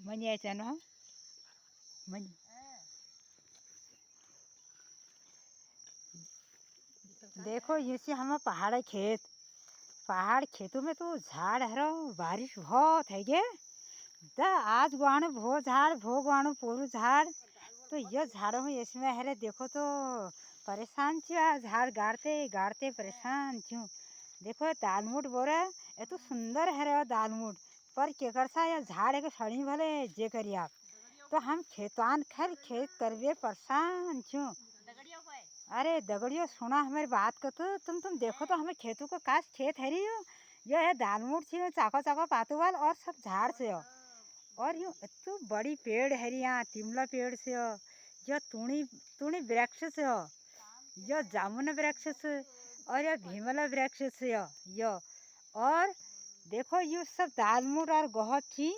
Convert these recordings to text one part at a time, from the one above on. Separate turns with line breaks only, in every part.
Money यायचा ना money. देखो ये से हम पहाड़ खेत, पहाड़ खेतों में तो झाड़ है रो, बारिश बहुत है गे। द आज गुआनो भो झाड़ भो गुआनो पोरू झाड़, तो ये झाड़ों में इसमें है रे। देखो तो परेशान छो, झाड़ गाड़ते गाड़ते परेशान छो। देखो दालमूट बोरे ये तो सुंदर है रे दालमूट, पर के कर सा ये झाड़ है के सड़ी भले जे करी आप, तो हम खेतान खैर खेत करवे परेशान छो। अरे दगड़ियो सुना हमारी बात को, तो तुम देखो तो हमें खेतों को काश खेत है रही हो। यह है दालमूट छे चाको चाको पातुवाल और सब झाड़ से हो, और यूँ तो बड़ी पेड़ है रही यहाँ तिमला पेड़ से हो, यह तुणी तुणी वृक्ष से हो, यह जामुन वृक्ष से, और यह भीमला वृक्ष से हो यो। और देखो ये सब दालमूट और गहत थी,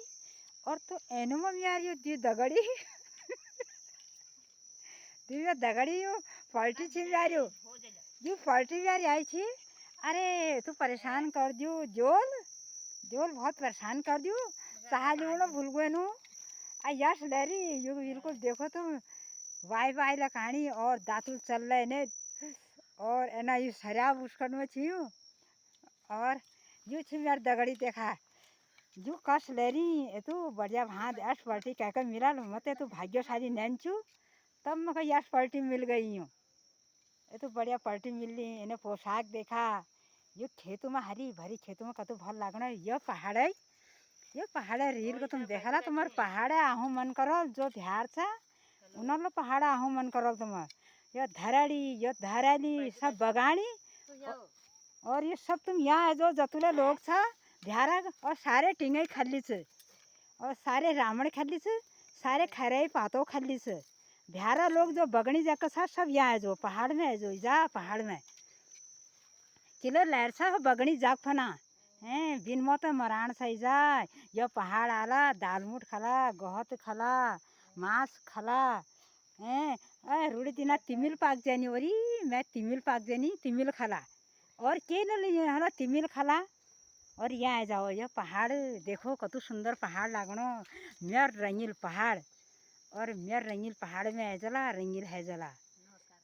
और तो एनुम यार ये दगड़ी दिव्या दगड़ी यू पलटी छिल जा रही हो, यू पलटी जा रही आई थी। अरे तू परेशान कर दियो जोल, जोल बहुत परेशान कर दियो। सहाली ना भूल गए नु आ यश डरी यू बिल्कुल। देखो तुम वाई वाई ला कहानी और दातुल चल रहे ने, और है ना यू शराब उसकन में छियो, और यू छिल यार दगड़ी देखा यू कस ले रही तू बढ़िया भात यश पलटी कह कर मिला मत तू भाग्यशाली नैनचू, तब मैं यश पलटी मिल गई हूँ। ये तो बढ़िया पलटी मिल रही। इन्हें पोशाक देखा, ये खेतों में हरी भरी खेतों में कतो भल लगना। यह पहाड़ है, ये पहाड़ है रील को तुम देखा ना, तुम्हारे पहाड़ आहू मन करो जो ध्यार था उन्होंने पहाड़ आहू मन करो तुम्हार। यह धराड़ी यह धराली सब बगाड़ी, और ये सब तुम यहाँ जो जतुले लोग था ध्यारा, और सारे टिंगे खल्ली से, और सारे रावण खल्ली से, सारे खरे पातो खल्ली से। ध्यारा लोग जो बगनी जाकर साथ सब यहाँ है जो पहाड़ में है, जो जा पहाड़ में किलो लहर सा बगनी जाग फना हैं बिन मत मराण सही जाए। यह पहाड़ आला दालमूट खला गहत खला मांस खला हैं रूढ़ी दिना तिमिल पाक जानी, और मैं तिमिल पाक जानी तिमिल खला, और के न लिए हला तिमिल खला। और यहाँ आ जाओ, यह पहाड़ देखो कतो सुंदर पहाड़ लागनो, मेर रंगील पहाड़, और मेर रंगील पहाड़ में है जला रंगील है जला।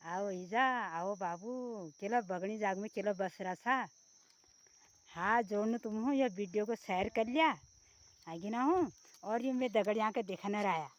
आओ ईजा आओ बाबू केला बगनी जाग में केला बस रहा था। हाँ जोड़ तुम हो यह वीडियो को शेयर कर लिया आगे ना हूँ, और ये मैं दगड़ यहाँ के देखने आया।